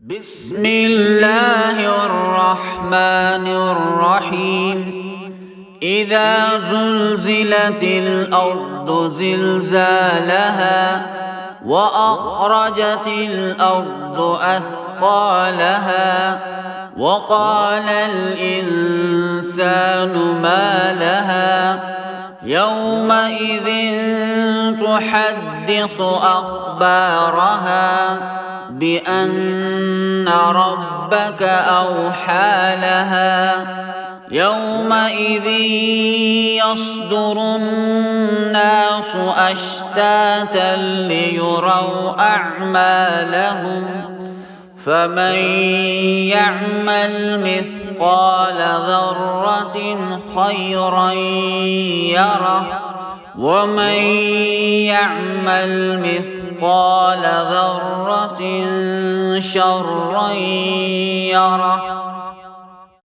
بسم الله الرحمن الرحيم. إذا زلزلت الأرض زلزالها وأخرجت الأرض أثقالها وقال الإنسان ما لها يومئذ تحدث أخبارها بأن ربك أوحى لها يومئذ يصدر الناس أشتاتا ليروا أعمالهم فمن يعمل مثقال ذرة خيرا يره ومن يعمل مثقال ذرة شرا يره.